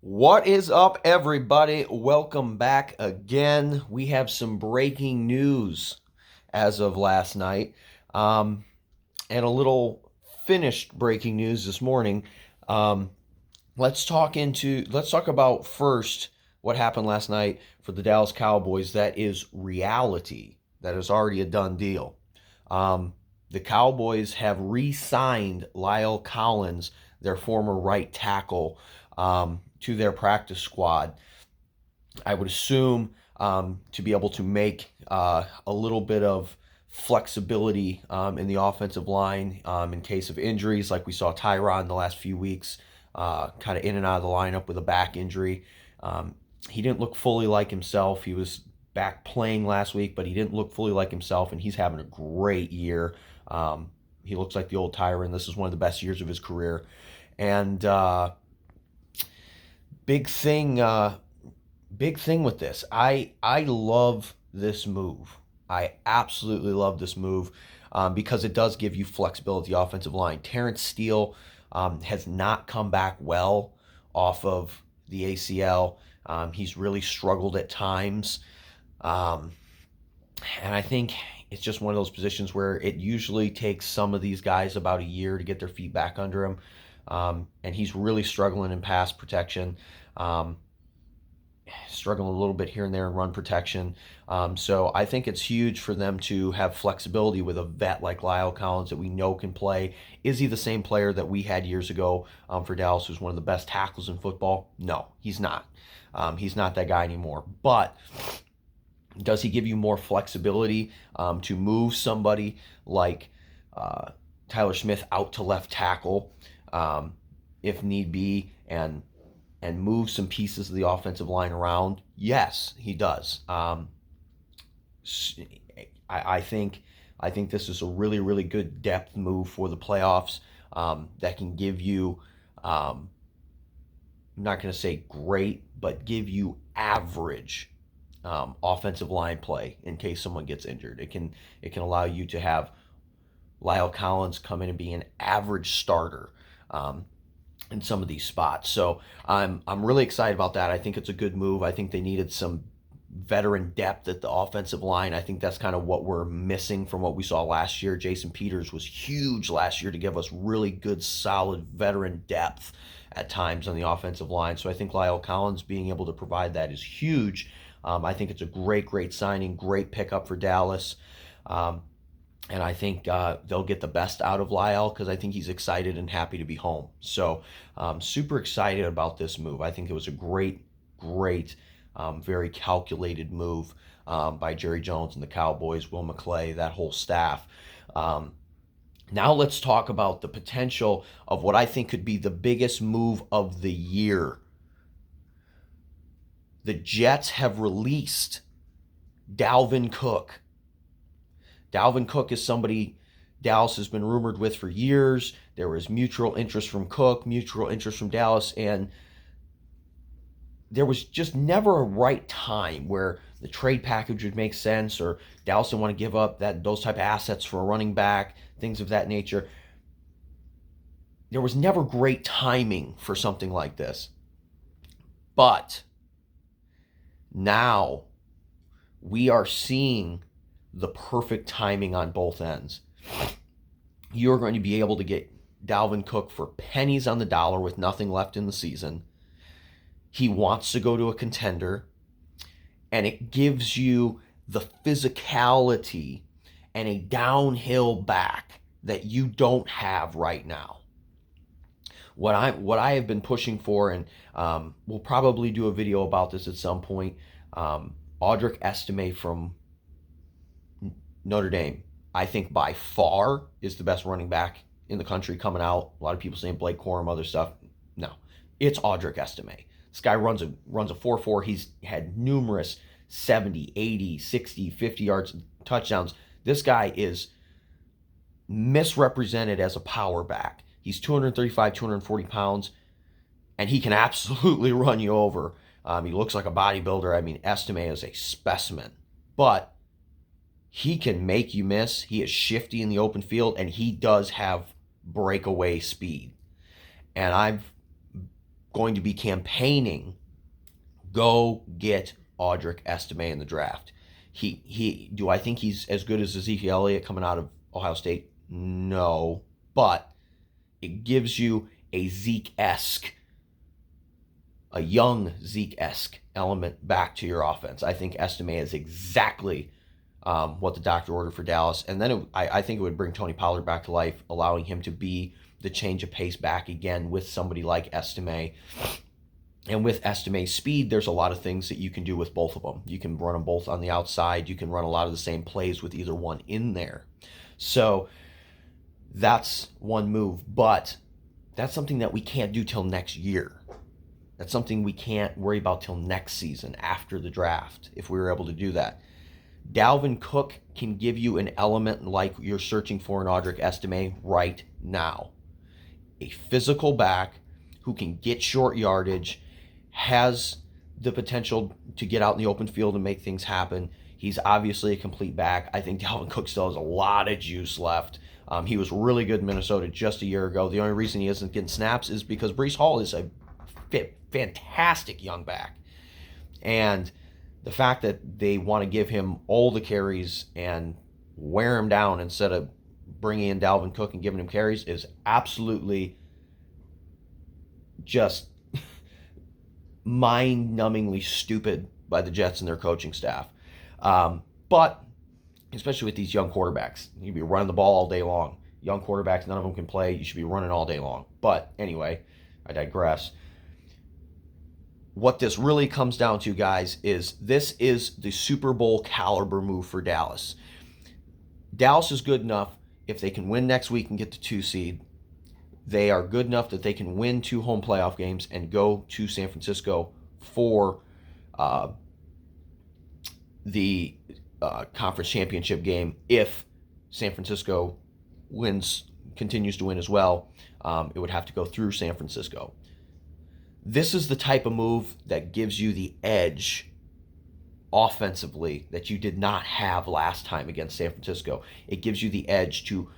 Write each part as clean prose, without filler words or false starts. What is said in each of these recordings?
What is up, everybody? Welcome back again. We have some breaking news as of last night, and a little finished breaking news this morning. Um, let's talk about first what happened last night for the Dallas Cowboys. That is reality. That is already a done deal. The Cowboys have re-signed Lallel Collins, their former right tackle, to their practice squad. I would assume to be able to make a little bit of flexibility in the offensive line in case of injuries, like we saw Tyrod in the last few weeks, kind of in and out of the lineup with a back injury. He didn't look fully like himself. He was back playing last week, but he didn't look fully like himself, and he's having a great year. He looks like the old Tyron. This is one of the best years of his career. And big thing, big thing with this. I love this move. I absolutely love this move because it does give you flexibility at the offensive line. Terrence Steele has not come back well off of the ACL. He's really struggled at times. And I think it's just one of those positions where it usually takes some of these guys about a year to get their feet back under him. And he's really struggling in pass protection, struggling a little bit here and there in run protection. So I think it's huge for them to have flexibility with a vet like Lallel Collins that we know can play. Is he the same player that we had years ago for Dallas, who's one of the best tackles in football? No, he's not. He's not that guy anymore. But does he give you more flexibility to move somebody like Tyler Smith out to left tackle if need be, and move some pieces of the offensive line around? Yes, he does. I think this is a really good depth move for the playoffs that can give you, I'm not going to say great, but give you average offensive line play in case someone gets injured. It can allow you to have Lallel Collins come in and be an average starter in some of these spots. So I'm really excited about that. I think it's a good move. I think they needed some veteran depth at the offensive line. I think that's kind of what we're missing from what we saw last year. Jason Peters was huge last year to give us really good, solid veteran depth at times on the offensive line. So I think Lallel Collins being able to provide that is huge. I think it's a great signing, great pickup for Dallas. And I think they'll get the best out of Lallel because I think he's excited and happy to be home. So super excited about this move. I think it was a great, very calculated move by Jerry Jones and the Cowboys, Will McClay, that whole staff. Now let's talk about the potential of what I think could be the biggest move of the year. The Jets have released Dalvin Cook. Dalvin Cook is somebody Dallas has been rumored with for years. There was mutual interest from Cook, mutual interest from Dallas, and there was just never a right time where the trade package would make sense, or Dallas didn't want to give up those type of assets for a running back, things of that nature. There was never great timing for something like this. But now we are seeing the perfect timing on both ends. You're going to be able to get Dalvin Cook for pennies on the dollar with nothing left in the season. He wants to go to a contender, and it gives you the physicality and a downhill back that you don't have right now. What I have been pushing for, and we'll probably do a video about this at some point, Audric Estime from Notre Dame, I think by far is the best running back in the country coming out. A lot of people saying Blake Corum, other stuff. No, it's Audric Estime. This guy runs a 4.4. He's had numerous 70, 80, 60, 50 yards touchdowns. This guy is misrepresented as a power back. He's 235, 240 pounds, and he can absolutely run you over. He looks like a bodybuilder. I mean, Estime is a specimen. But he can make you miss. He is shifty in the open field, and he does have breakaway speed. And I've going to be campaigning, go get Audric Estime in the draft. Do I think he's as good as Ezekiel Elliott coming out of Ohio State? No, but it gives you a Zeke-esque, a young Zeke-esque element back to your offense. I think Estime is exactly what the doctor ordered for Dallas. And then I think it would bring Tony Pollard back to life, allowing him to be the change of pace back again with somebody like Estime. And with Estime's speed, there's a lot of things that you can do with both of them. You can run them both on the outside. You can run a lot of the same plays with either one in there. So that's one move. But that's something that we can't do till next year. That's something we can't worry about till next season after the draft, if we were able to do that. Dalvin Cook can give you an element like you're searching for in Audric Estime right now. A physical back who can get short yardage, has the potential to get out in the open field and make things happen. He's obviously a complete back. I think Dalvin Cook still has a lot of juice left. He was really good in Minnesota just a year ago. The only reason he isn't getting snaps is because Breece Hall is a fantastic young back. And the fact that they want to give him all the carries and wear him down instead of bringing in Dalvin Cook and giving him carries is absolutely just mind-numbingly stupid by the Jets and their coaching staff. But especially with these young quarterbacks, you'd be running the ball all day long. Young quarterbacks, none of them can play. You should be running all day long. But anyway, I digress. What this really comes down to, guys, is this is the Super Bowl caliber move for Dallas. Dallas is good enough if they can win next week and get the 2 seed. They are good enough that they can win 2 home playoff games and go to San Francisco for the conference championship game. If San Francisco continues to win as well, it would have to go through San Francisco. This is the type of move that gives you the edge offensively that you did not have last time against San Francisco. It gives you the edge to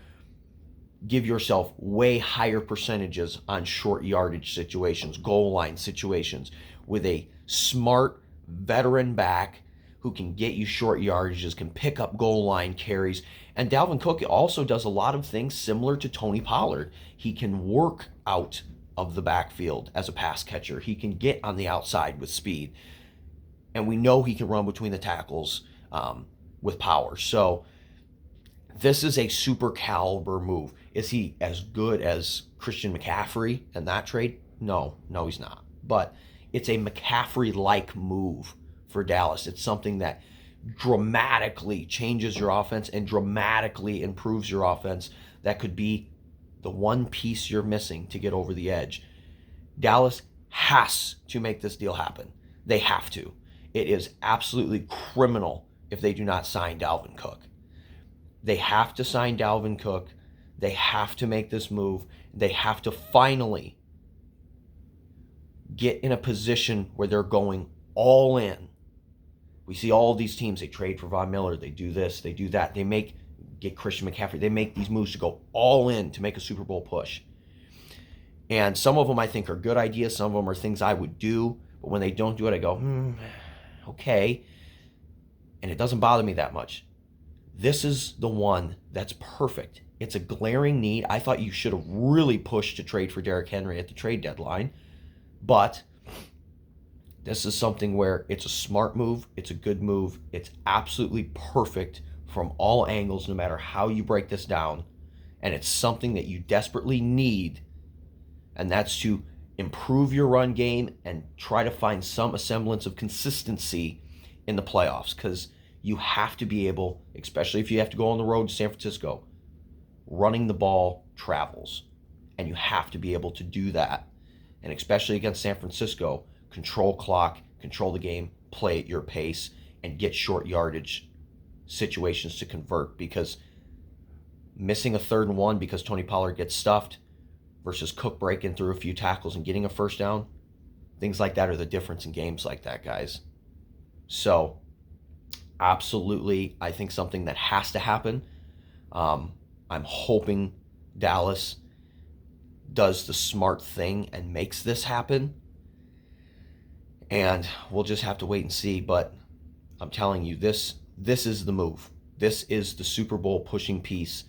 give yourself way higher percentages on short yardage situations, goal line situations, with a smart veteran back who can get you short yardages, can pick up goal line carries. And Dalvin Cook also does a lot of things similar to Tony Pollard. He can work out of the backfield as a pass catcher. He can get on the outside with speed. And we know he can run between the tackles with power. So this is a super caliber move. Is he as good as Christian McCaffrey in that trade? No, he's not. But it's a McCaffrey-like move for Dallas. It's something that dramatically changes your offense and dramatically improves your offense. That could be the one piece you're missing to get over the edge. Dallas has to make this deal happen. They have to. It is absolutely criminal if they do not sign Dalvin Cook. They have to sign Dalvin Cook. They have to make this move. They have to finally get in a position where they're going all in. We see all these teams, they trade for Von Miller, they do this, they do that. Get Christian McCaffrey. They make these moves to go all in to make a Super Bowl push. And some of them I think are good ideas. Some of them are things I would do. But when they don't do it, I go, okay. And it doesn't bother me that much. This is the one that's perfect. It's a glaring need. I thought you should have really pushed to trade for Derrick Henry at the trade deadline. But this is something where it's a smart move. It's a good move. It's absolutely perfect from all angles, no matter how you break this down. And it's something that you desperately need. And that's to improve your run game and try to find some semblance of consistency in the playoffs. Because you have to be able, especially if you have to go on the road to San Francisco, running the ball travels. And you have to be able to do that. And especially against San Francisco, control clock, control the game, play at your pace, and get short yardage situations to convert. Because missing a 3rd and 1 because Tony Pollard gets stuffed versus Cook breaking through a few tackles and getting a first down, things like that are the difference in games like that, guys. So absolutely, I think something that has to happen. I'm hoping Dallas does the smart thing and makes this happen. And we'll just have to wait and see. But I'm telling you, this is the move. This is the Super Bowl pushing piece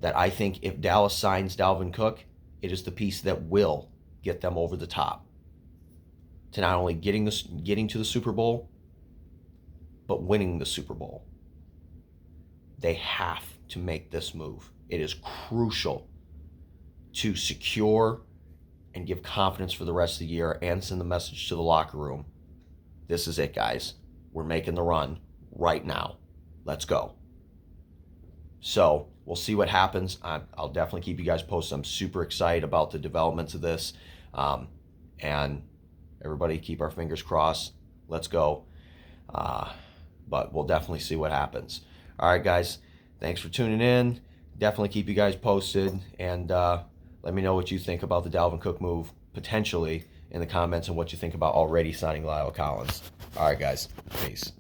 that I think if Dallas signs Dalvin Cook, it is the piece that will get them over the top to not only getting to the Super Bowl, but winning the Super Bowl. They have to make this move. It is crucial to secure and give confidence for the rest of the year and send the message to the locker room. This is it, guys. We're making the run right now. Let's go. So we'll see what happens. I'll definitely keep you guys posted. I'm super excited about the developments of this. And everybody keep our fingers crossed. Let's go. But we'll definitely see what happens. All right, guys. Thanks for tuning in. Definitely keep you guys posted. And let me know what you think about the Dalvin Cook move, potentially, in the comments, and what you think about already signing Lallel Collins. All right, guys. Peace.